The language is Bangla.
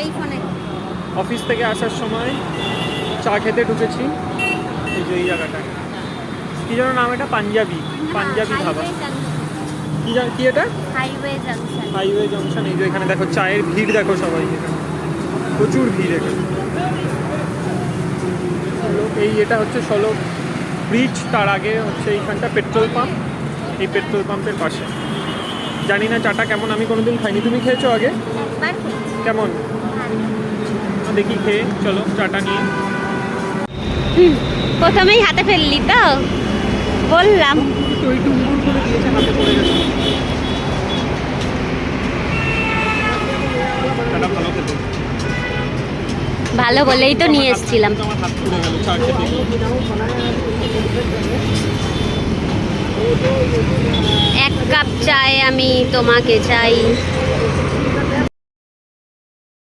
এই ফোনে। অফিস থেকে আসার সময় চা খেতে ঢুকেছি এই যে এই জায়গাটায়। কি যেন নাম এটা? পাঞ্জাবি ধাবা। কি এটা? Highway junction. Highway junction. এই যে এখানে দেখো চায়ের ভিড় দেখো সবাই, এখানে প্রচুর ভিড় এখানে। এই এটা হচ্ছে সলভ ব্রিজ, তার আগে হচ্ছে এইখানটা পেট্রোল পাম্প। এই পেট্রোল পাম্পের পাশে। জানি না চাটা কেমন, আমি কোনোদিন খাইনি। তুমি খেয়েছো আগে? কেমন? দেখি খেয়ে চলো চাটা নিয়ে। প্রথমেই হাতে ফেললি তো বললাম। ওই টুমটুম করে দিয়েছে, হাতে পড়ে গেছে। চাটা ভালো খেতে। ভালো বলেই তো নিয়ে এসেছিলাম। আমার হাত পুড়ে গেল চা খেতে। 1 কাপ চায় আমি তোমাকে চাই।